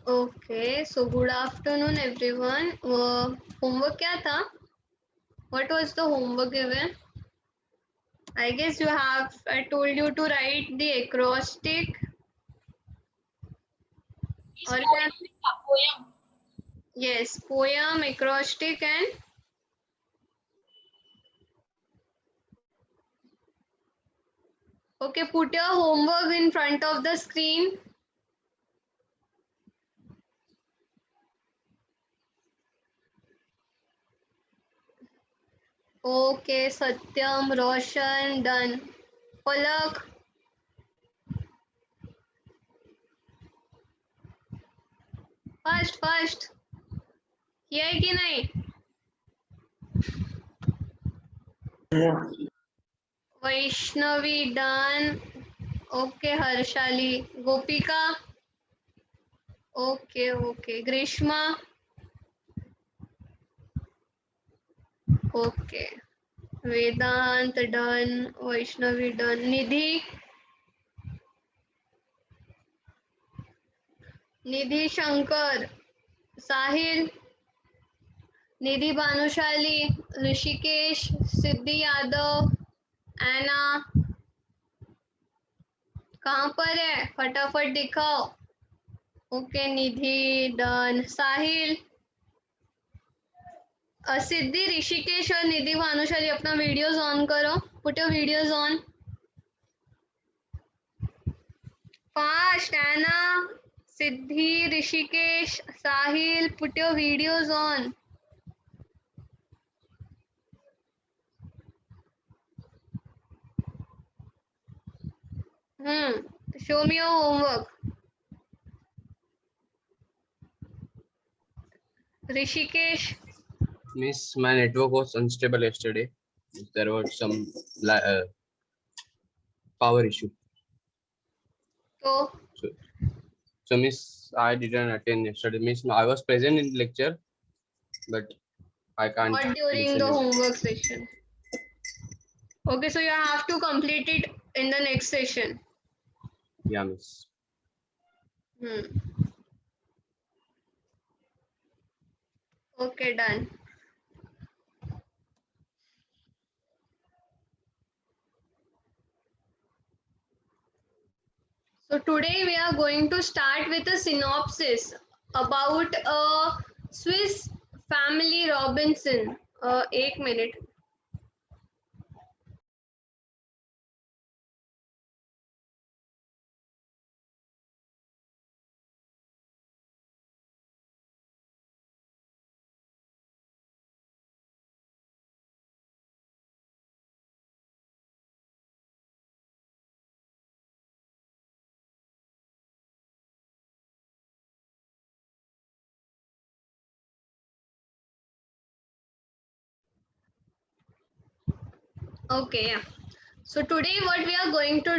Okay, so good afternoon everyone. Homework क्या था? What was the homework given? I guess I told you to write the acrostic It's or क्या? poem. Yes, poem, acrostic and okay, put your homework in front of the screen. Okay, Satyam, Roshan, done. Palak, first. किया है कि नहीं? Vaishnavi, done. Okay, Harshali. Gopika, okay. Grishma, okay. Vedant, done. Vaishnavi, done. Nidhi Shankar, Sahil, निधि भानुशाली, ऋषिकेश, सिद्धि यादव, एना, कहाँ पर है? फटाफट दिखाओ. Okay, Nidhi done. Sahil, Siddhi, Rishikesh और निधि भानुशाली अपना वीडियोस ऑन करो. Put your videos on fast. Ena, Siddhi, Rishikesh, Sahil, put your videos on. Show me your homework. Rishikesh. Miss, my network was unstable yesterday. There was some power issue. So Miss, I didn't attend yesterday. Miss, I was present in lecture, but I can't. Not during the homework session. Okay, so you have to complete it in the next session. Yeah, Miss. Okay, done. So today we are going to start with a synopsis about a Swiss family Robinson. एक minute. Okay, yeah. So today what we are going to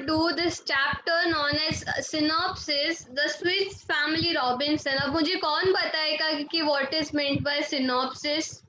do this chapter known as synopsis, the Swiss family Robinson. अब मुझे कौन बताएगा कि what is meant by synopsis?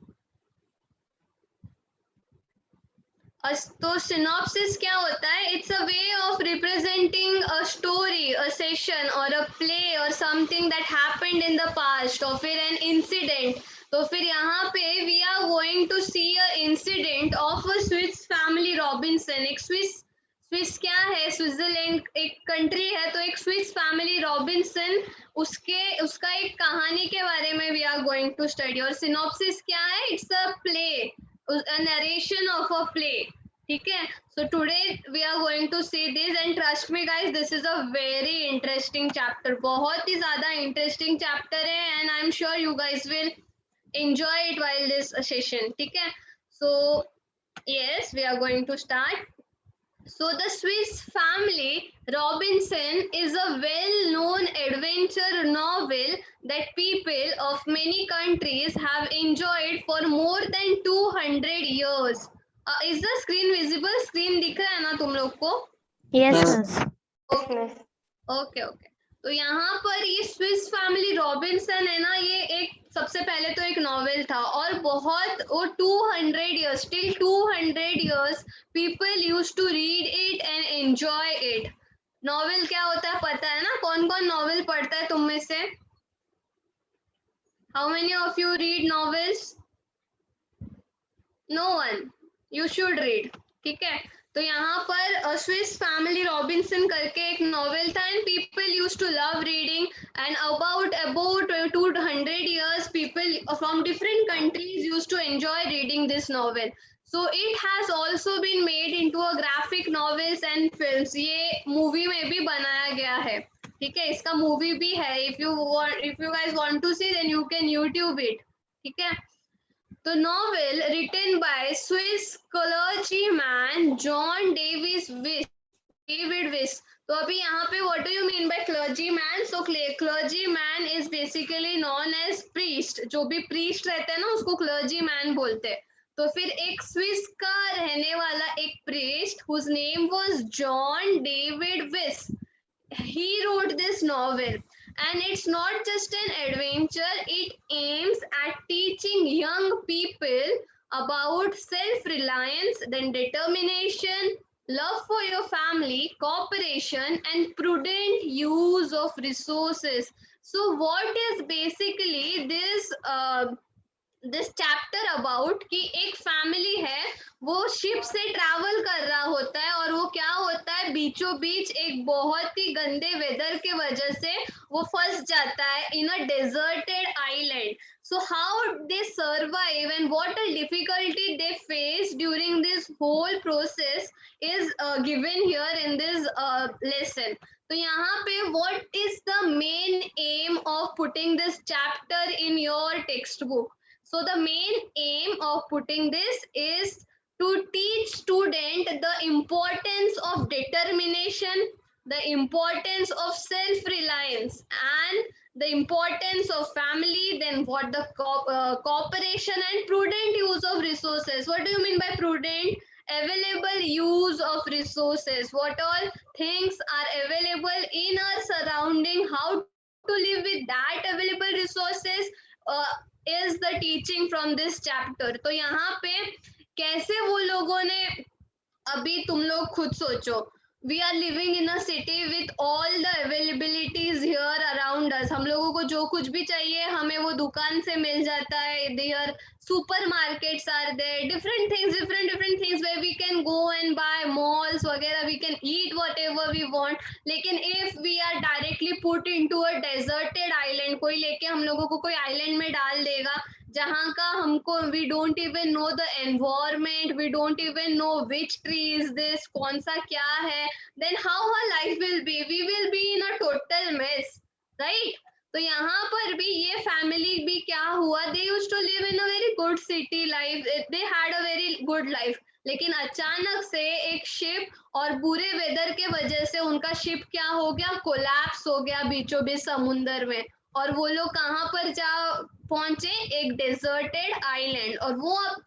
तो synopsis क्या होता है? It's a way of representing a story, a session or a play or something that happened in the past or फिर an incident. तो फिर यहाँ पे we are going to see a incident of a Swiss family Robinson. एक Swiss क्या है? Switzerland एक country है, तो एक स्विस फैमिली रॉबिन्सन उसका एक कहानी के बारे में we are going to study. और सिनॉप्सिस क्या है? It's a play, a narration of a play. ठीक है. So today we are going to see this and trust me guys, this is a very interesting chapter. बहुत ही ज़्यादा interesting chapter है and I'm sure you guys will enjoy it while this session. ठीक है. So yes, we are going to start. So the Swiss family Robinson is a well-known adventure novel that people of many countries have enjoyed for more than 200 years. Is the screen visible? Screen दिख रहा है ना तुम लोग को? Yes, miss. Okay. तो यहाँ पर ये स्विस फैमिली रॉबिन्सन है ना, ये एक सबसे पहले तो एक नॉवेल था और बहुत वो 200 years, till 200 years people used to read it and enjoy it. Novel क्या होता है पता है ना? कौन कौन नॉवेल पढ़ता है तुम में से? How many of you read novels? No one. You should read. ठीक है, तो यहाँ पर स्विस फैमिली रॉबिन्सन करके एक नॉवेल था and people use to love reading and about 200 years people from different countries used to enjoy reading this novel. So it has also been made into a graphic novels and films. ये movie में भी बनाया गया है. ठीक है, इसका movie भी है. if you guys want to see then you can YouTube it. ठीक है, the novel written by Swiss clergyman John David Wyss. तो अभी यहाँ पे what do you mean by clergyman? So clergyman is basically known as priest. जो भी priest रहते हैं ना उसको clergyman बोलते हैं. तो फिर एक स्विस का रहने वाला एक priest whose name was John David Wyss. He wrote this novel, and it's not just an adventure, it aims at teaching young people about self-reliance, then determination, love for your family, cooperation, and prudent use of resources. So what is basically this chapter about कि एक family है वो ship से travel कर रहा होता है और वो क्या होता है बीचों बीच एक बहुत ही गंदे वेदर के वजह से वो फंस जाता है in a deserted island. So how they survive and what a difficulty they face during this whole process is given here in this lesson. तो यहाँ पे what is the main aim of putting this chapter in your textbook? So the main aim of putting this is to teach student the importance of determination, the importance of self-reliance, and the importance of family, then what the cooperation and prudent use of resources. What do you mean by prudent? Available use of resources. What all things are available in our surrounding, how to live with that available resources is the teaching from this chapter. तो यहाँ पे कैसे वो लोगों ने, अभी तुम लोग खुद सोचो, we are living in a city with all the availabilities here around us. हम लोगों को जो कुछ भी चाहिए हमें वो दुकान से मिल जाता है. There super markets are there, different things where we can go and bye, malls वगैरह, we can eat whatever we want. लेकिन if we are directly put into a deserted island, कोई लेके हम लोगों को कोई आइलैंड में डाल देगा जहाँ का हमको we don't even know the environment, we don't even know which tree is this, कौन सा क्या है, then how our life will be, we will be in a total mess, right. तो यहाँ पर भी ये फैमिली भी क्या हुआ, they used to live in a very good city life, they had a very good life. लेकिन अचानक से एक शिप और बुरे वेदर के वजह से उनका शिप क्या हो गया, कोलैप्स हो गया बीचों बीच समुंदर में. और वो लोग कहाँ पर जा पहुंचे, एक डेजर्टेड आइलैंड. और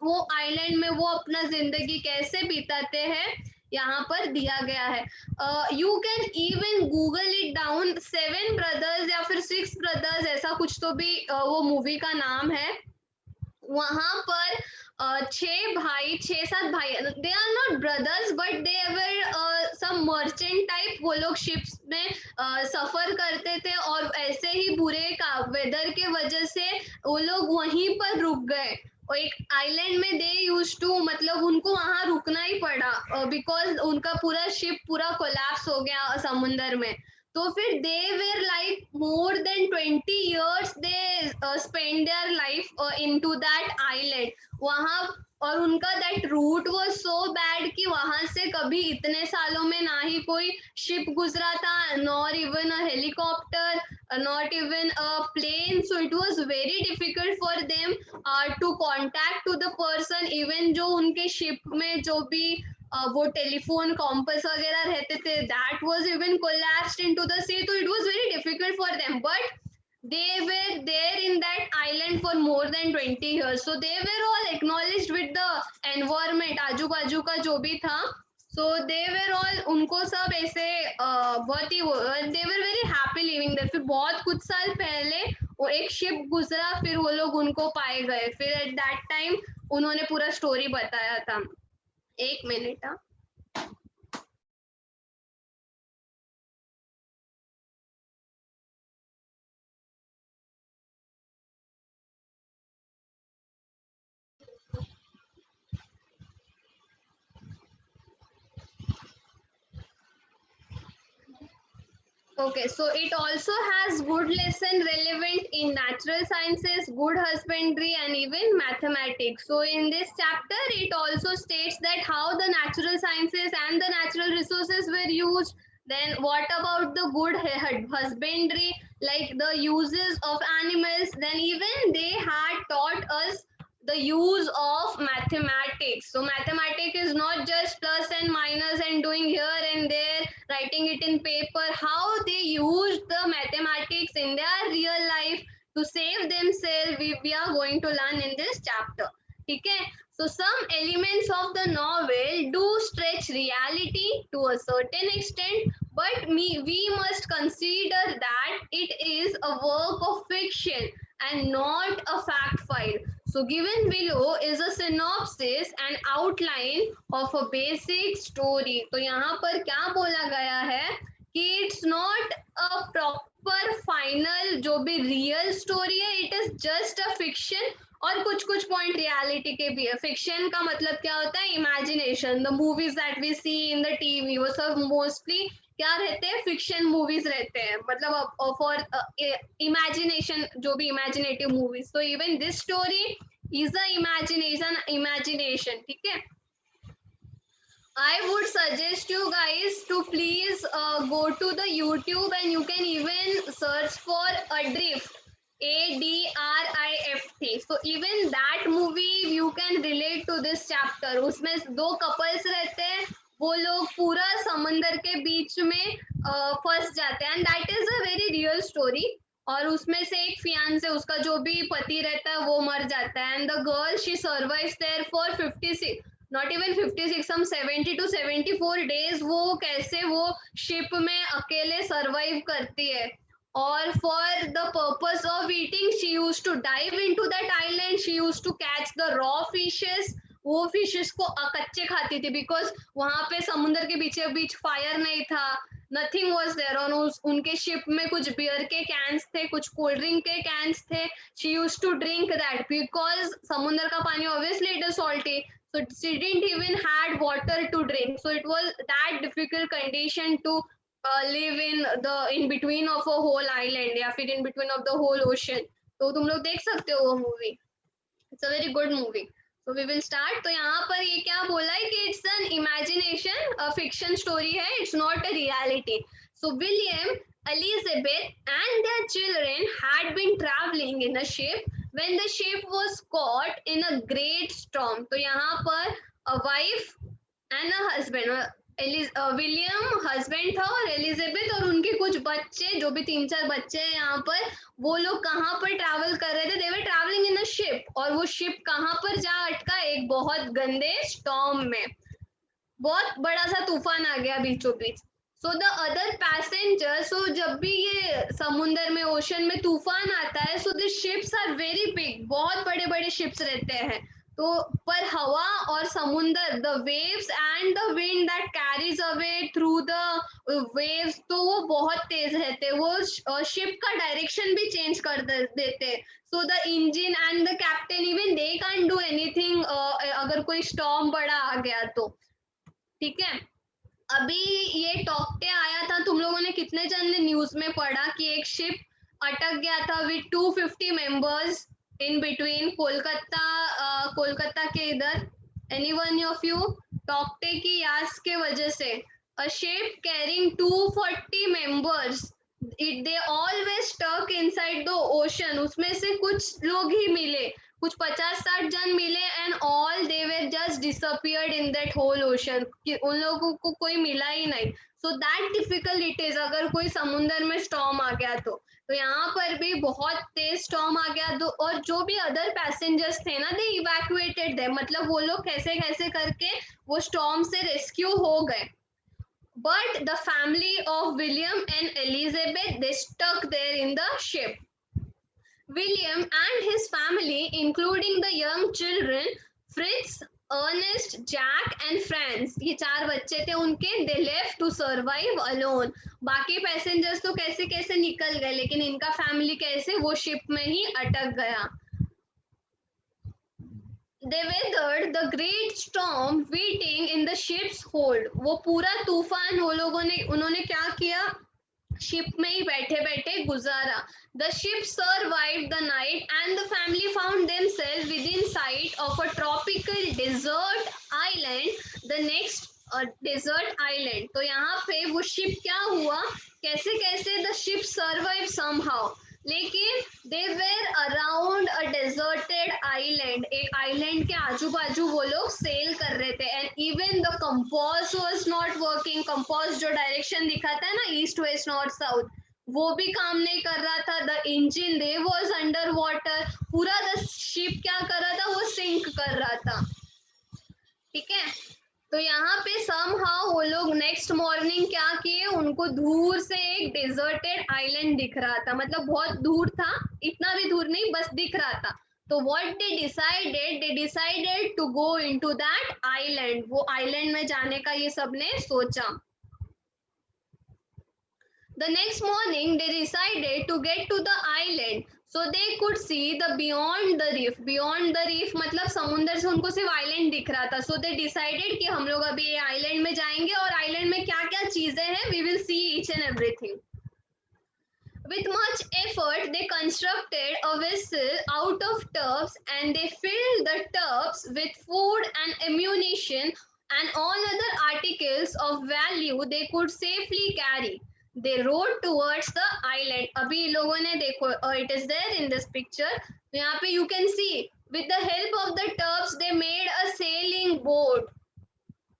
वो आइलैंड में वो अपना जिंदगी कैसे बिताते हैं यहाँ पर दिया गया है. You can even Google it down, 7 brothers या फिर 6 ब्रदर्स ऐसा कुछ तो भी वो मूवी का नाम है. वहां पर 6 7 भाई, they are not brothers but they were some merchant type. वो लोग शिप्स में सफर करते थे और ऐसे ही बुरे वेदर के वजह से वो लोग वहीं पर रुक गए और एक आइलैंड में दे यूज टू, मतलब उनको वहां रुकना ही पड़ा बिकॉज उनका पूरा शिप पूरा कोलैप्स हो गया समुंदर में. तो फिर they were like more than 20 years they spend their life into that island वहां. और उनका that route was so bad कि वहां से कभी इतने सालों में ना ही कोई शिप गुजरा था, not even a helicopter, not even a plane. So it was very difficult for them to contact to the person. even जो उनके शिप में जो भी वो टेलीफोन कॉम्पस वगैरह रहते थे, that was even collapsed into the sea. So it was very difficult for them, but they were there in that island for more than 20 years. So they were all acknowledged with the environment, आजू बाजू का जो भी था. So they were all, उनको सब ऐसे बहुत ही, they were very happy living there. फिर बहुत कुछ साल पहले वो एक शिप गुजरा, फिर वो लोग उनको पाए गए. फिर at that time उन्होंने पूरा स्टोरी बताया था. एक minute. Okay, so it also has good lesson relevant in natural sciences, good husbandry, and even mathematics. So in this chapter, it also states that how the natural sciences and the natural resources were used. Then what about the good husbandry, like the uses of animals? Then even they had taught us the use of mathematics. So mathematics is not just plus and minus and doing here and there, writing it in paper. How they used the mathematics in their real life to save themselves, we are going to learn in this chapter. Okay, so some elements of the novel do stretch reality to a certain extent, but we must consider that it is a work of fiction and not a fact file. So given below is a synopsis and outline of a basic story. तो यहाँ पर क्या बोला गया है कि it's not a proper final जो भी real story है, it is just a fiction. और कुछ कुछ पॉइंट रियलिटी के भी है. फिक्शन का मतलब क्या होता है? Imagination. The movies that we see in the TV वो सब मोस्टली क्या रहते हैं? फिक्शन मूवीज रहते हैं, मतलब फॉर इमेजिनेशन, जो भी इमेजिनेटिव मूवीज. तो even this story is a imagination. ठीक है. I would suggest you guys to please go to the YouTube and you can even search for Adrift, ADRIFT. So even that movie you can relate to this chapter. उसमें दो couples रहते हैं, वो लोग पूरा समंदर के बीच में फंस जाते हैं, and that is a very real story. और उसमें से एक फियांसे, उसका जो भी पति रहता है वो मर जाता है, and the girl she survives there for 56, not even 56, हम 70 to 74 डेज वो कैसे वो शिप में अकेले सरवाइव करती है. और for the purpose of eating she use to dive into that island, she use to catch the raw fishes. वो फिशेस को कच्चे खाती थी बिकॉज वहां पे समुद्र के बीच बीच फायर नहीं था, नथिंग वॉज देयर. और उनके शिप में कुछ बियर के कैंस थे, कुछ कोल्ड ड्रिंक के कैंस थे. She use to drink that because समुद्र का पानी obviously it is salty. So she didn't even had water to drink. So it was that difficult condition to live in between of a whole island या फिर in between of the whole ocean. तो तुम लोग देख सकते हो वो movie. It's a very good movie. So we will start. तो यहाँ पर ये क्या बोला है कि it's an imagination, a fiction story है. It's not a reality. So William, Elizabeth and their children had been traveling in a ship when the ship was caught in a great storm. तो यहाँ पर a wife and a husband, William husband था और Elizabeth और उनके कुछ बच्चे, जो भी 3-4 बच्चे हैं यहाँ पर, वो लोग कहाँ पर ट्रैवल कर रहे थे? They were travelling in a ship. और वो शिप कहाँ पर जा अटका? एक बहुत गंदे स्टॉर्म में. बहुत बड़ा सा तूफान आ गया बीचों बीच. सो द अदर पैसेंजर, सो जब भी ये समुंदर में, ओशन में तूफान आता है, so the ships are very big, बहुत बड़े बड़े शिप्स रहते हैं. तो पर हवा और समुंदर, the waves and the wind that carries away through the waves, तो वो बहुत तेज रहते हैं. वो शिप का डायरेक्शन भी चेंज कर देते. So the engine and the captain even they can't do anything अगर कोई स्टॉर्म बड़ा आ गया तो. ठीक है. अभी ये टॉकटे आया था, तुम लोगों ने कितने जन ने न्यूज में पढ़ा कि एक शिप अटक गया था with 250 members in between Kolkata के इधर. Anyone of you? टॉकटे की यास के वजह से a ship carrying 240 members, they always stuck inside the ocean. उसमें से कुछ लोग ही मिले, कुछ 50-60 जन मिले, and all they were just disappeared in that whole ocean. उन लोगों को कोई मिला ही नहीं. So that difficult it is अगर कोई समुंदर में स्टॉर्म आ गया तो यहाँ पर भी बहुत तेज स्टॉर्म आ गया. और जो भी अदर पैसेंजर्स थे ना, दे इवैक्यूएटेड देम, मतलब वो लोग कैसे कैसे करके वो स्टॉर्म से रेस्क्यू हो गए. But the family of William and Elizabeth, they stuck there in the ship. William and his family, including the young children, Fritz, Ernest, Jack and Franz, ये 4 बच्चे थे उनके, they left to survive alone. बाकी passengers तो कैसे कैसे निकल गए, लेकिन इनका फैमिली कैसे? वो शिप में ही अटक गया. They weathered the great storm waiting in the ship's hold. वो पूरा तूफान वो लोगों ने, उन्होंने क्या किया? शिप में ही बैठे बैठे गुजारा. The ship survived the night and the family found themselves within sight of a tropical desert island, the next desert island. तो यहाँ पे वो शिप क्या हुआ, कैसे कैसे the ship survived somehow, लेकिन they were around a deserted island, एक आइलैंड के आजू बाजू वो लोग सेल कर रहे थे. And even the compass was not working. Compass जो डायरेक्शन दिखाता है ना, ईस्ट वेस्ट नॉर्थ साउथ, वो भी काम नहीं कर रहा था. The engine they was under water. पूरा द शिप क्या कर रहा था, वो सिंक कर रहा था. ठीक है, तो यहाँ पे समहाउ वो लोग नेक्स्ट मॉर्निंग क्या किए, उनको दूर से एक डेजर्टेड आइलैंड दिख रहा था. मतलब बहुत दूर था, इतना भी दूर नहीं, बस दिख रहा था. तो what they decided to go into that island. वो आइलैंड में जाने का ये सबने सोचा. The next morning they decided to get to the island so they could see the beyond the reef. Beyond the reef मतलब समुंदर से उनको सिर्फ आइलैंड दिख रहा था. So they decided कि हम लोग अभी ये आइलैंड में जाएंगे और आइलैंड में क्या क्या चीजें हैं, we will see each and everything. With much effort they constructed a vessel out of tubs and they filled the tubs with food and ammunition and all other articles of value they could safely carry. They rowed towards the island. अभी लोगों ने देखो, it is there in this picture. तो यहाँ पे you can see with the help of the tubs they made a sailing boat.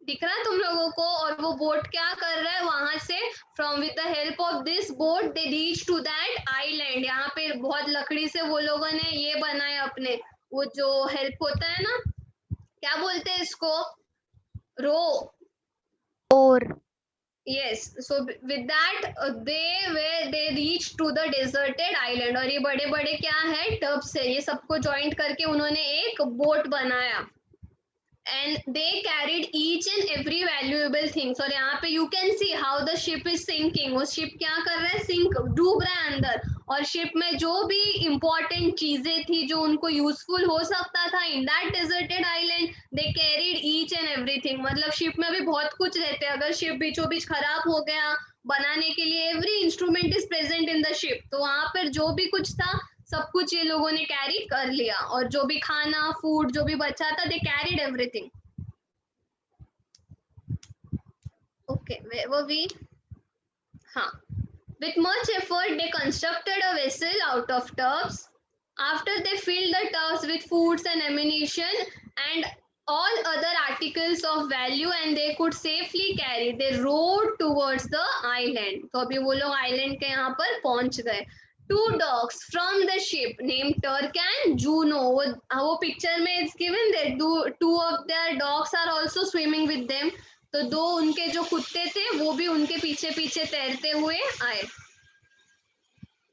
दिख रहा है तुम लोगों को? और वो बोट क्या कर रहा है वहां से, from with the help of this boat they reach to that island. यहाँ पे बहुत लकड़ी से वो लोगों ने ये बनाया अपने, वो जो हेल्प होता है ना, क्या बोलते हैं इसको, रो. और Yes, so with that they reached to the deserted island. और ये बड़े बड़े क्या है, टब्स है, ये सबको जॉइंट करके उन्होंने एक बोट बनाया. And they carried each and every valuable things. और यहाँ पे you can see how the ship is sinking. वो शिप क्या कर रहा है, सिंक, डूब रहा है अंदर. और शिप में जो भी इम्पोर्टेंट चीजें थी जो उनको यूजफुल हो सकता था in that deserted island, they carried each and everything. मतलब शिप में भी बहुत कुछ रहते हैं. अगर शिप बीचों बीच खराब हो गया, बनाने के लिए every instrument is present in the ship. तो वहां पर जो भी कुछ था सब कुछ ये लोगों ने कैरी कर लिया. और जो भी खाना, फूड जो भी बचा था, दे कैरीड एवरीथिंग. ओके, वो भी हाँ. With much effort they constructed a vessel out of tubs. After they filled the tubs with foods and ammunition and all other articles of value and they could safely carry, they rowed towards the island. तो अभी वो लोग island के यहाँ पर पहुंच गए. Two dogs from the ship named Turk and Juno. वो पिक्चर में it's given that two of their dogs are also swimming with them. तो दो उनके जो कुत्ते थे वो भी उनके पीछे पीछे तैरते हुए आए.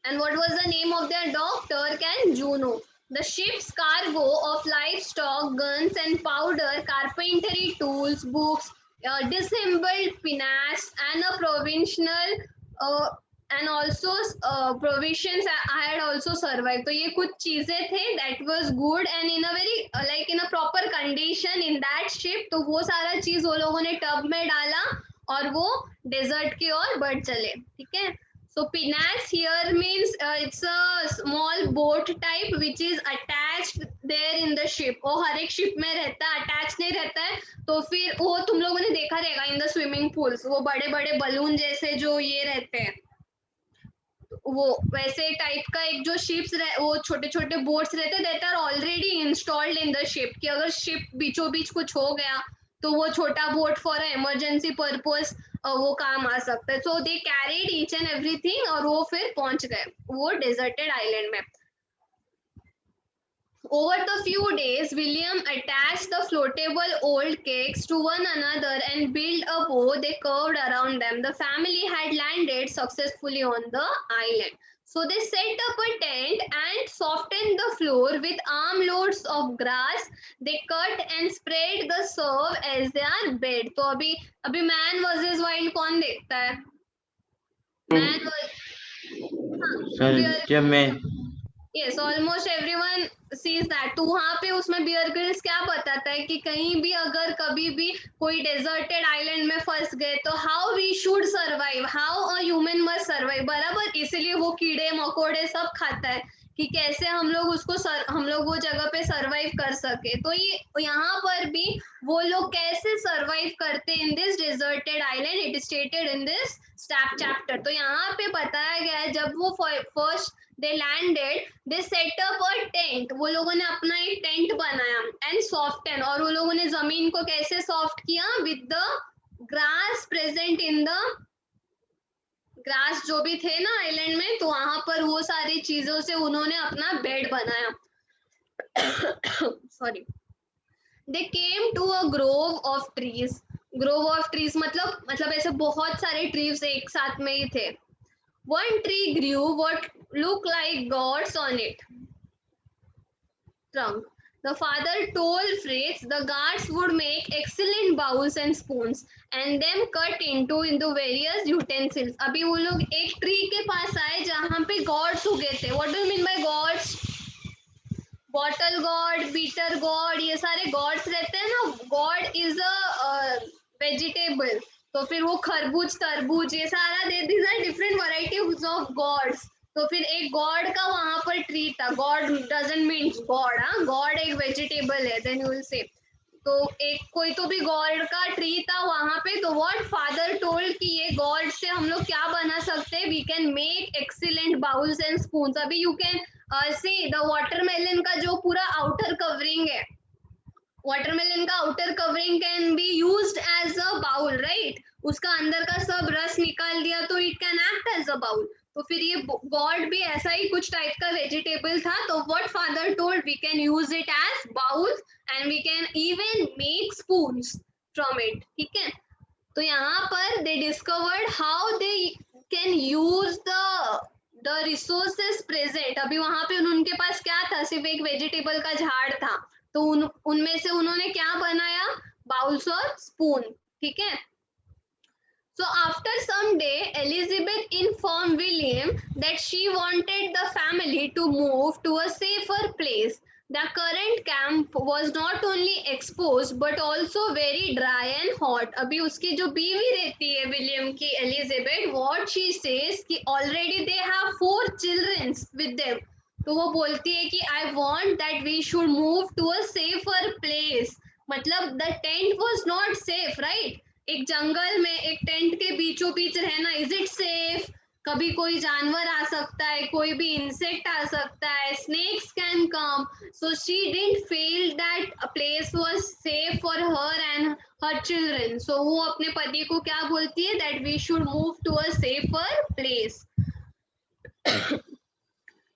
And what was the name of their dog? Turk and Juno. The ship's cargo of livestock, guns and powder, carpentry tools, books, disassembled pinnace and a provisional and also provisions had also survived. तो ये कुछ चीजें थे that was good and in a very like in a proper condition in that ship. तो वो सारा चीज वो लोगों ने टब में डाला और वो डेजर्ट की ओर बढ़ चले. ठीक है. So pinnace here means it's a small boat type which is attached there in the ship. वो हर एक शिप में रहता है, अटैच नहीं रहता है. तो फिर वो तुम लोगों ने देखा रहेगा इन द स्विमिंग पूल्स, वो बड़े बड़े बलून जैसे जो ये रहते हैं, वो वैसे टाइप का एक जो शिप्स वो छोटे छोटे बोट्स रहते हैं that are already installed in the ship, कि अगर शिप बीचों बीच कुछ हो गया तो वो छोटा बोट फॉर इमरजेंसी पर्पस वो काम आ सकता है. So they carried each and everything और वो फिर पहुंच गए वो डेजर्टेड आइलैंड में. Over the few days, William attached the floatable old cakes to one another and built a bow they curved around them. The family had landed successfully on the island. So they set up a tent and softened the floor with armloads of grass. They cut and spread the serve as their bed. तो अभी man versus wild कौन देखता है? Man sir जब मैं yes almost everyone sees that. तो वहां पे उसमें बियर ग्रिल्स क्या बताता है कि कहीं भी अगर कभी भी कोई डेजर्टेड आइलैंड में फंस गए तो how we should survive, how a human must survive, बराबर। इसीलिए वो कीड़े मकोड़े सब खाता है कि कैसे हम लोग उसको हम लोग वो जगह पे सरवाइव कर सके। तो ये यहाँ पर भी वो लोग कैसे सरवाइव करते in this deserted island, it is stated in this chapter. तो यहाँ पे बताया गया है जब वो first they landed, they set up a tent, वो लोगों ने अपना एक टेंट बनाया एंड सॉफ्टन, और वो लोगों ने जमीन को कैसे सॉफ्ट किया, with the grass present in the grass जो भी थे ना आइलैंड में, तो वहां पर वो सारी चीजों से उन्होंने अपना बेड बनाया। Sorry. They came to a grove of trees, grove of trees मतलब ऐसे बहुत सारे ट्रीज एक साथ में ही थे। One tree grew what look like gourds on it trunk. The father told Fritz the guards would make excellent bowls and spoons and them cut into various utensils. अभी वो लोग एक ट्री के पास आए जहाँ पे गॉड्स उगे थे। What do you mean by gods? Bottle gourd, bitter gourd, ये सारे गॉड्स रहते हैं ना। गॉड इज अ वेजिटेबल, तो फिर वो खरबूज तरबूज ये सारा these are different varieties of gourds. तो फिर एक गॉड का वहां पर ट्री था। गॉड डजंट मीन गॉड, हाँ, गॉड एक वेजिटेबल है, देन यू विल से। तो एक कोई तो भी गॉड का ट्री था वहां पे। तो व्हाट फादर टोल्ड कि ये गॉड से हम लोग क्या बना सकते हैं, we can make excellent bowls and spoons. अभी you can see the watermelon का जो पूरा आउटर कवरिंग है, वाटरमेलन का outer covering can be used as a bowl, right. उसका अंदर का सब रस निकाल दिया तो it can act as a bowl. तो फिर ये गॉड भी ऐसा ही कुछ टाइप का वेजिटेबल था। तो what father told, we can use it as bowls and we can even make spoons from it, ठीक है। तो यहाँ पर they discovered how they can use the resources present. अभी वहां पे उनके पास क्या था, सिर्फ एक वेजिटेबल का झाड़ था। तो उनमें से उन्होंने क्या बनाया, बाउल्स और स्पून, ठीक है। So after some day, Elizabeth informed William that she wanted the family to move to a safer place. The current camp was not only exposed but also very dry and hot. अभी उसकी जो बीवी रहती है William की, Elizabeth, what she says कि already they have 4 children with them. तो वो बोलती है कि I want that we should move to a safer place. मतलब the tent was not safe, right? एक जंगल में एक टेंट के बीचों बीच रहना, इज इट सेफ? कभी कोई जानवर आ सकता है, कोई भी इंसेक्ट आ सकता है, snakes can come. So she didn't feel that a place was safe for her and her children. So वो अपने पति को क्या बोलती है, that we should move to a safer place.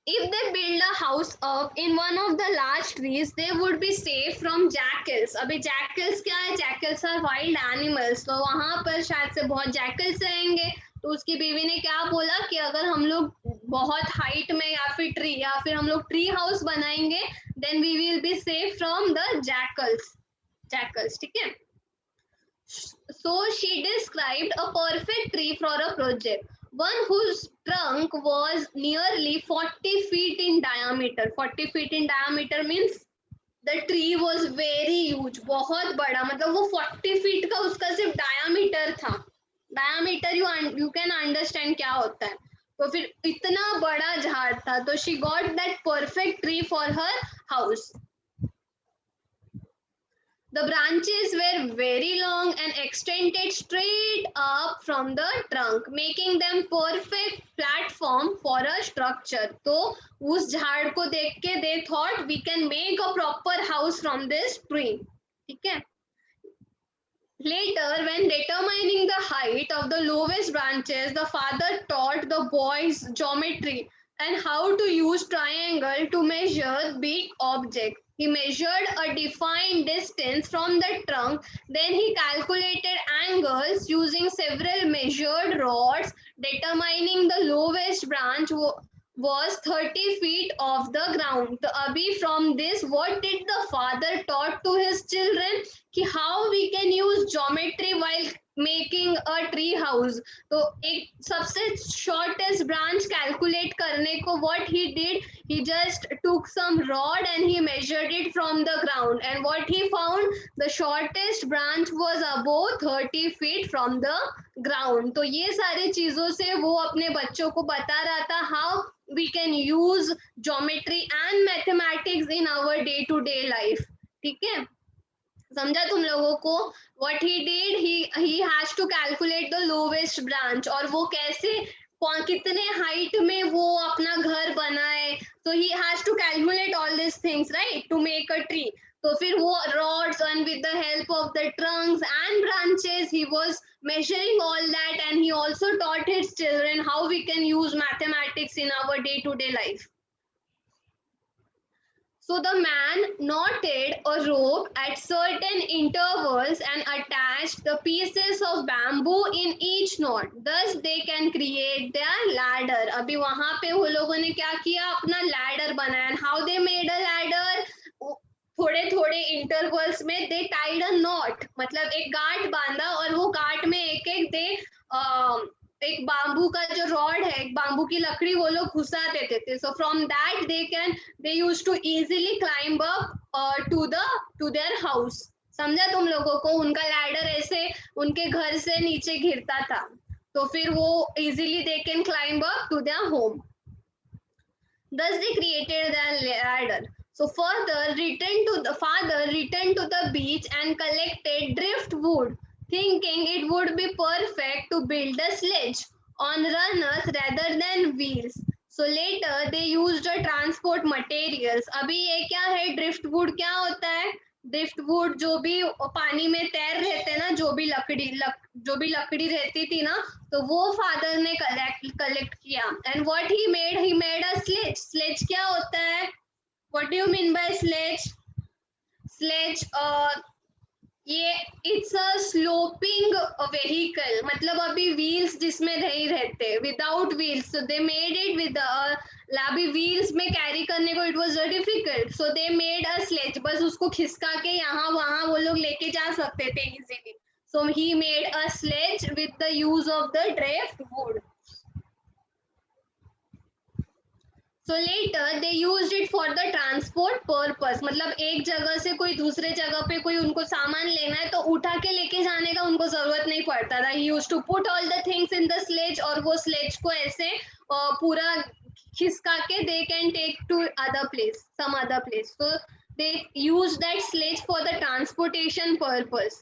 If they build a house up in one of the large trees, they would be safe from jackals. अभी jackals क्या है, jackals are wild animals, तो वहां पर शायद से बहुत jackals रहेंगे। तो उसकी बीवी ने क्या बोला कि अगर हम लोग बहुत हाइट में या फिर हम लोग ट्री हाउस बनाएंगे, then we will be safe from the jackals, ठीक है। So she described a perfect tree for a project, one whose trunk was nearly 40 feet in diameter. 40 feet in diameter means the tree was very huge, बहुत बड़ा, मतलब वो 40 feet का उसका सिर्फ diameter था। Diameter you can understand क्या होता है। तो फिर इतना बड़ा झाड़ था, तो she got that perfect tree for her house. The branches were very long and extended straight up from the trunk, making them perfect platform for a structure. तो उस झाड़ को देख के they thought we can make a proper house from this tree, ठीक है। Later, when determining the height of the lowest branches, the father taught the boys geometry and how to use triangle to measure big objects. He measured a defined distance from the trunk, then he calculated angles using several measured rods, determining the lowest branch was 30 feet off the ground. So abhi from this, what did the father taught to his children? Ki how we can use geometry while making a tree house, तो एक सबसे shortest branch calculate करने को what he did, he just took some rod and he measured it from the ground, and what he found, the shortest branch was above 30 feet from the ground. तो ये सारी चीजों से वो अपने बच्चों को बता रहा था how we can use geometry and mathematics in our day to day life. ठीक है, समझा तुम लोगों को? what he did, he has to calculate the lowest branch, और वो कैसे कितने हाइट में वो अपना घर बनाए, तो he has to calculate all these things, right, to make a tree. तो फिर वो rods and with the help of the trunks and branches he was measuring all that, and he also taught his children how we can use mathematics in our day to day life. So the man knotted a rope at certain intervals and attached the pieces of bamboo in each knot. Thus they can create their ladder. अभी वहां पे वो लोगों ने क्या किया, अपना ladder बनाया. And how they made a ladder? थोड़े थोड़े इंटरवल्स में दे टाइड अ नॉट, मतलब एक गांठ बांधा, और वो गांठ में एक एक दे एक बाम्बू का जो रॉड है, एक बाम्बू की लकड़ी वो लोग घुसा देते थे. So from that they use to easily climb up to their house. समझा तुम लोगों को? उनका लैडर ऐसे उनके घर से नीचे गिरता था, तो फिर वो easily they can climb up to their home. Thus they created their ladder. So father returned to the beach and collected driftwood, thinking it would be perfect to build a sledge on runners rather than wheels. So later they used the transport materials. अभी ये क्या है, driftwood क्या होता है? driftwood जो भी पानी में तैर रहते हैं ना, जो भी लकड़ी रहती थी ना, तो वो फादर ने कलेक्ट किया. And what he made a sledge. Sledge क्या होता है? What do you mean by sledge? Sledge ये इट्स अ स्लोपिंग व्हीकल, मतलब अभी व्हील्स जिसमें नहीं रहते, without wheels. So they made it with अभी व्हील्स में कैरी करने को it was difficult, so they made a sledge. बस उसको खिसका के यहाँ वहां वो लोग लेके जा सकते थे easily. So he made a sledge with the use of the driftwood. So later they used it for the transport purpose. मतलब एक जगह से कोई दूसरे जगह पे कोई उनको सामान लेना है तो उठा के लेके जाने का उनको जरूरत नहीं पड़ता था. He used to put all the things in the sledge, और वो sledge को ऐसे पूरा खिसका के they can take to some other place. So they used that sledge for the transportation purpose.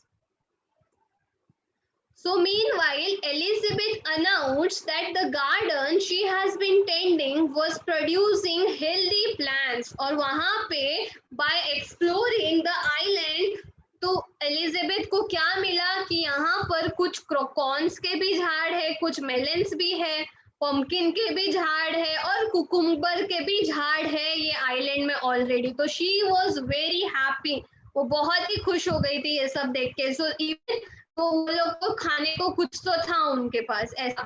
So meanwhile, Elizabeth announced that the garden she has been tending was producing healthy plants. और वहां पे by exploring the island, तो Elizabeth को क्या मिला कि यहाँ पर कुछ क्रोकॉन्स के भी झाड़ है, कुछ मेलन्स भी है, पम्पकिन के भी झाड़ है, और कुकुम्बर के भी झाड़ है ये आइलैंड में ऑलरेडी. तो शी वॉज वेरी हैप्पी, वो बहुत ही खुश हो गई थी ये सब देख के. सो इवन तो वो लोग को खाने को कुछ तो था उनके पास ऐसा.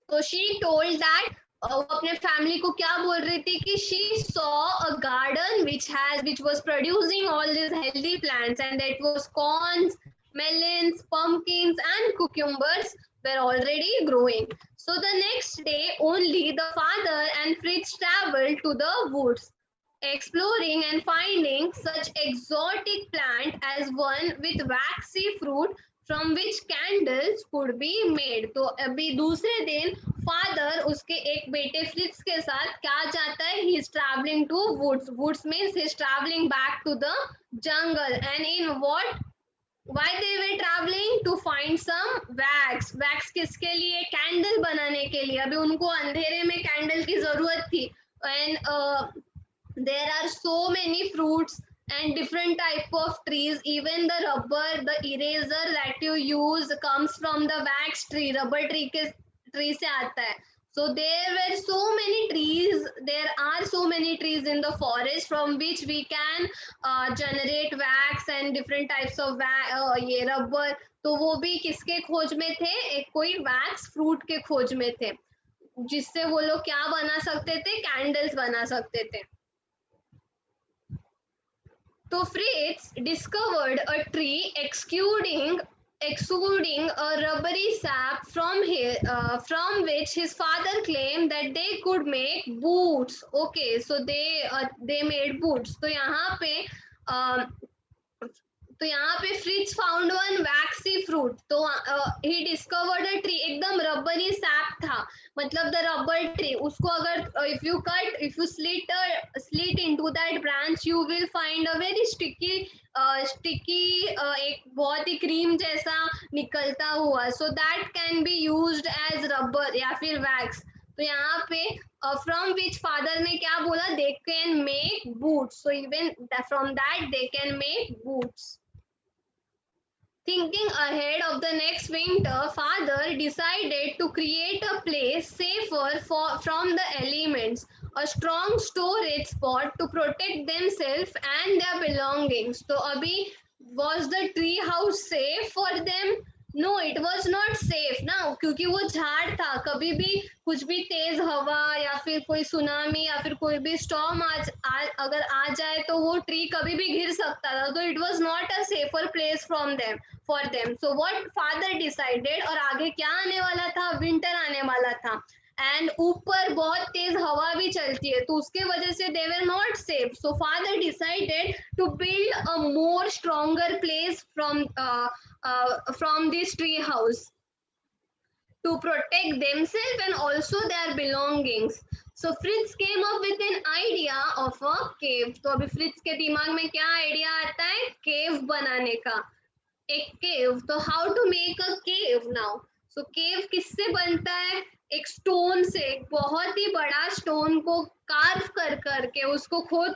तो शी टोल्ड दैट, वो अपने फैमिली को क्या बोल रही थी कि she saw a garden which was producing all these healthy plants, and that was corns, melons, pumpkins and cucumbers were already growing. So the next day only the father and Fritz traveled to the woods, exploring and finding such exotic plant as one with waxy fruit from which candles could be made. तो अभी दूसरे दिन father उसके एक बेटे फ्रिट्स के साथ क्या जाता है, he is traveling to woods means he is traveling back to the jungle. And in what, why they were traveling? To find some wax किसके लिए? कैंडल बनाने के लिए. अभी उनको अंधेरे में कैंडल की जरूरत थी. And there are so many fruits and different type of trees. Even the rubber, the eraser that you use comes from the wax tree. Rubber tree के tree से आता है. So there were so many trees. There are so many trees in the forest from which we can generate wax and different types of ये rubber. तो वो भी किसके खोज में थे? एक कोई wax fruit के खोज में थे, जिससे वो लोग क्या बना सकते थे? कैंडल्स बना सकते थे. So Fritz discovered a tree exuding exuding a rubbery sap from from which his father claimed that they could make boots. Okay, so they made boots. तो यहाँ पे uh, तो यहाँ पे फ्रिज फाउंड वन वैक्सी fruit. तो he discovered a tree. एकदम रबरी SAP था, मतलब द रबर ट्री. उसको अगर if you slit into that branch you will find a very sticky एक बहुत ही क्रीम जैसा निकलता हुआ. So that can be used as rubber या फिर वैक्स. तो यहाँ पे फ्रॉम विच फादर ने क्या बोला, they can make boots. So even from that they can make boots. Thinking ahead of the next winter, father decided to create a place safer from the elements, a strong storage spot to protect themselves and their belongings. So abhi, was the tree house safe for them? No, it was not safe ना, क्योंकि वो झाड़ था. कभी भी कुछ भी तेज हवा या फिर कोई सुनामी या फिर कोई भी स्टॉर्म अगर आ जाए तो वो ट्री कभी भी गिर सकता था. तो it was not a safer place from them for them. So what father decided, और आगे क्या आने वाला था, विंटर आने वाला था एंड ऊपर बहुत तेज हवा भी चलती है, तो उसके वजह से they were not safe. So father decided to build a more stronger place from this tree house to protect themselves and also their belongings. So Fritz came up with an idea of a cave. तो अभी Fritz के दिमाग में क्या idea आता है, केव बनाने का. एक केव. तो how to make a cave now. So cave किससे बनता है, एक स्टोन से. बहुत ही बड़ा स्टोन को कार्व कर करके उसको खोद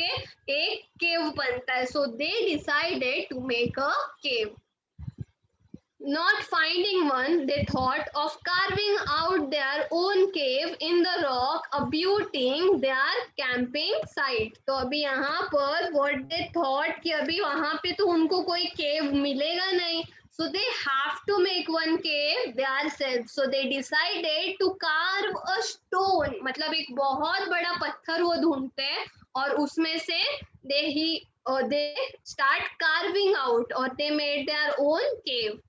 के एक केव बनता है. So they decided to make a cave. Not finding one, they thought of carving out their own cave in the rock, abutting their camping site. तो अभी यहाँ पर what they thought कि अभी वहाँ पे तो उनको कोई cave मिलेगा नहीं. So they have to make one cave themselves. So they decided to carve a stone. मतलब एक बहुत बड़ा पत्थर वो ढूंढते हैं और उसमें से they start carving out or they made their own cave.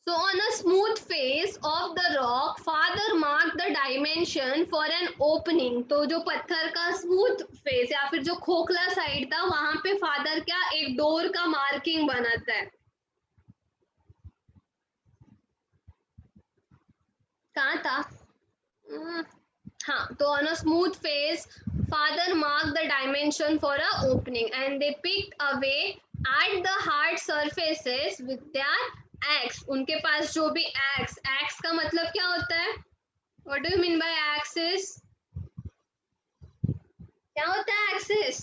So on a smooth face of the rock, father marked the dimension for an opening. तो जो पत्थर का smooth face या फिर जो खोखला साइड था वहां पे फादर क्या एक डोर का मार्किंग बनाता है. कहाँ था, हाँ. तो on a smooth face, father marked the dimension for a opening and they picked away at the hard surfaces with their x. उनके पास जो भी एक्स का मतलब क्या होता है, what do you mean by Axis, क्या होता है एक्सिस.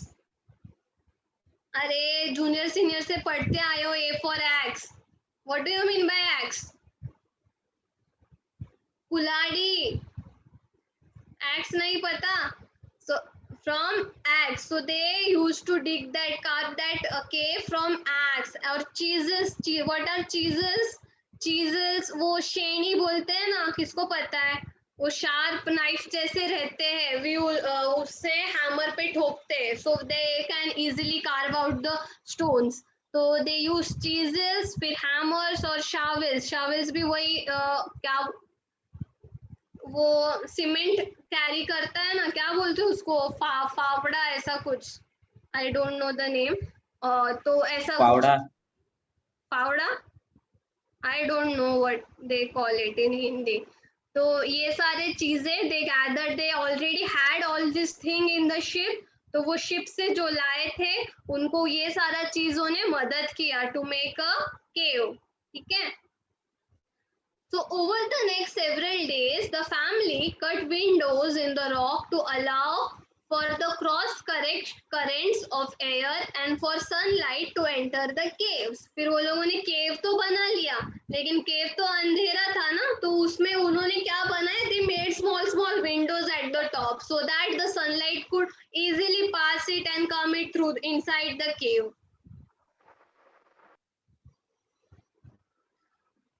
अरे जूनियर सीनियर से पढ़ते आए हो, A for axe. What do you mean by axe, कुलाड़ी. एक्स नहीं पता. सो from axe, so they used to dig that, carve that cave from axe. और cheeses, what are cheeses? cheeses वो शेनी बोलते हैं ना, किसको पता है, वो शार्प नाइफ जैसे रहते हैं, वी उससे हैमर पे ठोकते हैं. so they can easily carve out the stones. तो they use cheeses, फिर hammers और shovels भी वही क्या वो सीमेंट कैरी करता है ना, क्या बोलते हैं उसको, फावड़ा ऐसा कुछ, I don't know the name. तो ऐसा फावड़ा, I don't know what they call it in Hindi. तो ये सारे चीजें they gather, they already had all this thing in the ship. तो वो शिप से जो लाए थे उनको ये सारा चीजों ने मदद किया टू मेक अ केव. ठीक है. So over the next several days, the family cut windows in the rock to allow for the cross currents of air and for sunlight to enter the caves. फिर वो लोगों ने केव तो बना लिया, लेकिन केव तो अंधेरा था ना, तो उसमें उन्होंने क्या बनाया, they made small windows at the top so that the sunlight could easily pass it and come it through inside the cave.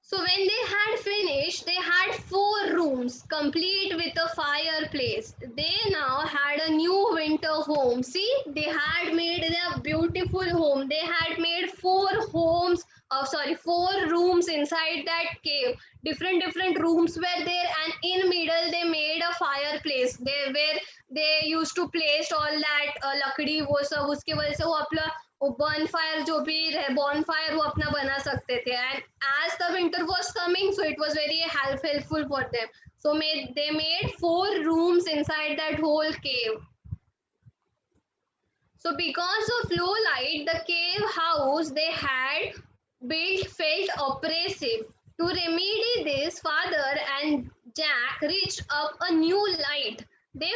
So when they had finished, they had 4 rooms complete with a fireplace. They now had a new winter home. See, they had made their beautiful home. They had made 4 homes 4 rooms inside that cave. Different rooms were there, and in middle they made a fireplace. Where they used to place all that लकड़ी वो सब, उसके वजह से वो अपना burn fire जो भी है बॉर्न फायर वो अपना बना सकते थे. And as the winter was coming, so it was very helpful for them. So they made 4 rooms inside that whole cave. So because of low light, the cave house they had built felt oppressive. To remedy this, father and Jack reached up a new light. They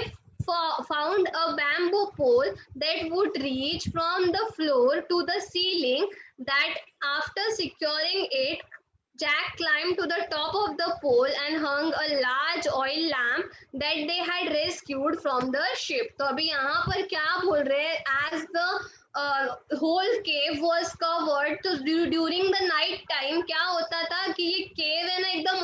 found a bamboo pole that would reach from the floor to the ceiling. That after securing it, Jack climbed to the top of the pole and hung a large oil lamp that they had rescued from the ship. तो अभी यहाँ पर क्या बोल रहे हैं? As the whole cave was covered, तो during the night time क्या होता था कि ये cave है ना एकदम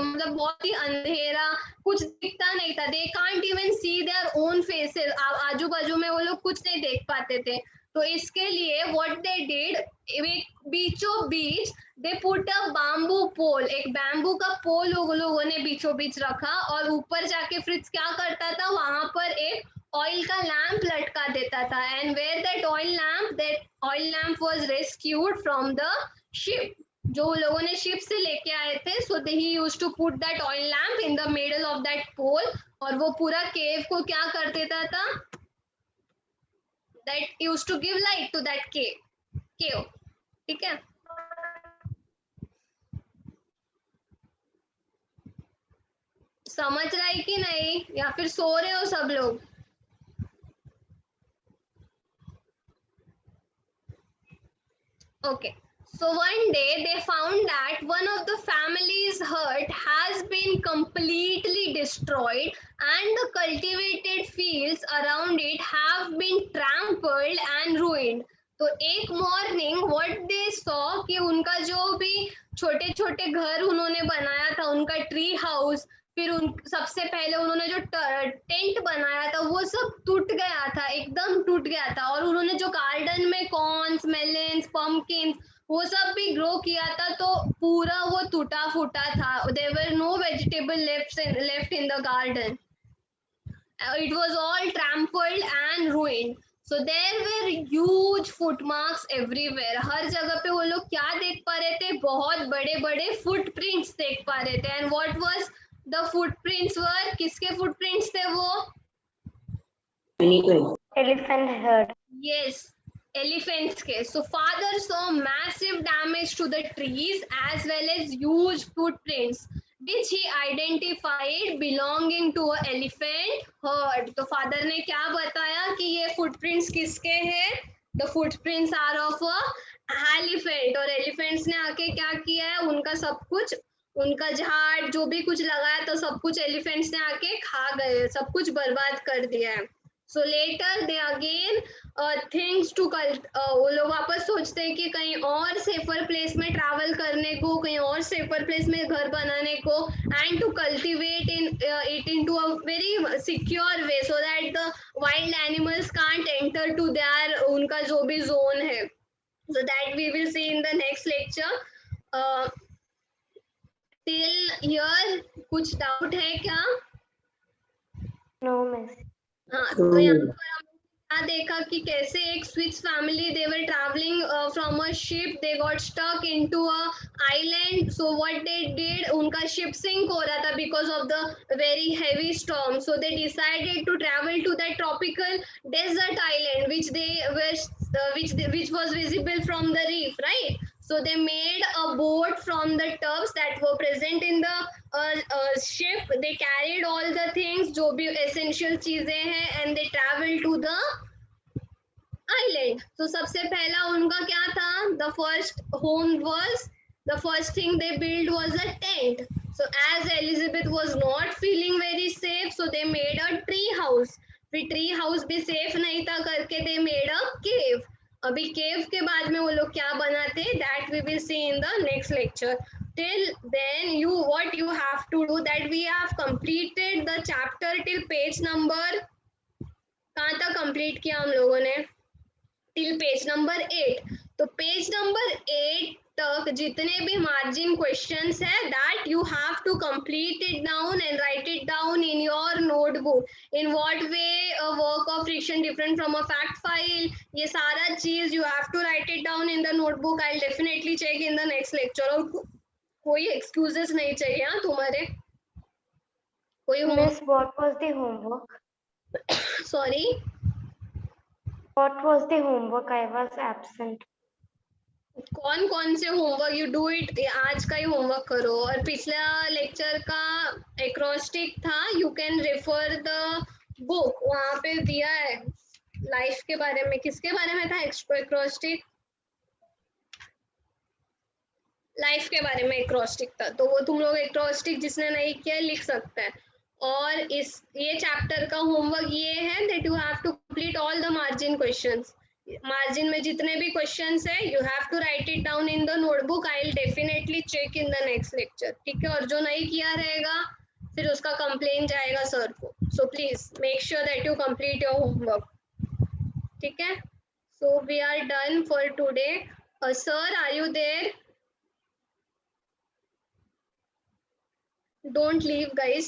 मतलब बहुत ही अंधेरा, कुछ दिखता नहीं था. They can't even see their own faces. आजू बाजू में वो लोग कुछ नहीं देख पाते थे. तो इसके लिए what they did, बीचों बीच दे पुट अ बाम्बू पोल, एक बैम्बू का पोल लोगों ने बीचों बीच रखा, और ऊपर जाके फ्रिज क्या करता था, वहां पर एक ऑयल का लैंप लटका देता था. And where that oil lamp was rescued from the ship. जो लोगों ने शिप से लेके आए थे, सो दे ही used to put that oil lamp in the middle of that pole, और वो पूरा केव को क्या कर देता था, that used to give light to that cave. ठीक है. समझ रहा है कि नहीं, या फिर सो रहे हो सब लोग? Okay. So one day they found that one of the family's hut has been completely destroyed and the cultivated fields around it have been trampled and ruined. तो एक मॉर्निंग व्हाट दे सॉ कि उनका जो भी छोटे छोटे घर उन्होंने बनाया था, उनका ट्री हाउस, फिर सबसे पहले उन्होंने जो टेंट बनाया था वो सब टूट गया था, एकदम टूट गया था. और उन्होंने जो गार्डन में कॉर्न्स, मेलन्स, पम्पकिन्स वो सब भी ग्रो किया था, तो पूरा वो टूटा फूटा था. There were no vegetable left in the garden. It was all trampled and ruined. So there were huge footmarks everywhere. हर जगह पे वो लोग क्या देख पा रहे थे, बहुत बड़े बड़े फुटप्रिंट्स देख पा रहे थे. And what was the footprints were? किसके footprints थे वो? Elephant herd. Yes, elephants के. So father saw massive damage to the trees as well as huge footprints, which he identified belonging to a elephant herd. तो father ने क्या बताया कि ये footprints किसके हैं? The footprints are of a elephant. और elephants ने आके क्या किया है, उनका सब कुछ, उनका झाड़ जो भी कुछ लगाया तो सब कुछ elephants ने आके खा गए, सब कुछ बर्बाद कर दिया है. So later they again things to वो लोग वापस सोचते हैं कि कहीं और सेफर प्लेस में ट्रैवल करने को, कहीं और सेफर प्लेस में घर बनाने को, and to cultivate it into a very secure way so that the wild animals can't enter to there, उनका जो भी जोन है. So that we will see in the next lecture. Till here कुछ doubt है क्या? No, miss. हाँ, तो यहाँ पर हमने क्या देखा कि कैसे एक Swiss family they were travelling from a ship, they got stuck into a island. So what they did, उनका शिप सिंक हो रहा था because of the very heavy storm. So they decided to travel to that tropical desert island which was visible from the reef, right? So they made a boat from the tubs that were present in the ship. They carried all the things जो भी essential चीजें हैं, and they traveled to the island. So सबसे पहला उनका क्या था, the first home was, the first thing they built was a tent. So as Elizabeth was not feeling very safe, so they made a tree house. फिर tree house भी safe नहीं था करके they made a cave. अभी केव के बाद में वो लोग क्या बनाते, that we will see in the next lecture. Till then what you have to do, that we have completed the chapter till page number, कहाँ तक complete किया हम लोगों ने, till page number 8. तो page number 8 तक जितने भी मार्जिन क्वेश्चंस है that you have to complete it down and write it down in your notebook. In what way a work of friction different from a fact file, ये सारा चीज you have to write it down in the notebook. I will definitely check in the next lecture. और कोई excuses नहीं चाहिए हाँ तुम्हारे. कोई Miss, what was the homework? Sorry, What was the homework? I was absent. कौन कौन से होमवर्क? यू डू इट, आज का ही होमवर्क करो. और पिछला लेक्चर का एक्रोस्टिक था, you can refer the book, वहां पे दिया है लाइफ के बारे में. किसके बारे में था एक्रोस्टिक? लाइफ के बारे में एक्रोस्टिक था. तो वो तुम लोग एक्रोस्टिक जिसने नहीं किया लिख सकते हैं. और ये चैप्टर का होमवर्क ये है that you have to complete all the margin questions. Margin में जितने भी क्वेश्चंस है you have to write it down in the notebook. I will definitely check in the next lecture. ठीक है? और जो नहीं किया रहेगा फिर उसका कंप्लेन जाएगा सर को. So please make sure that you complete your homework. ठीक है? So we are done for today. Sir, are you there? Don't leave, guys.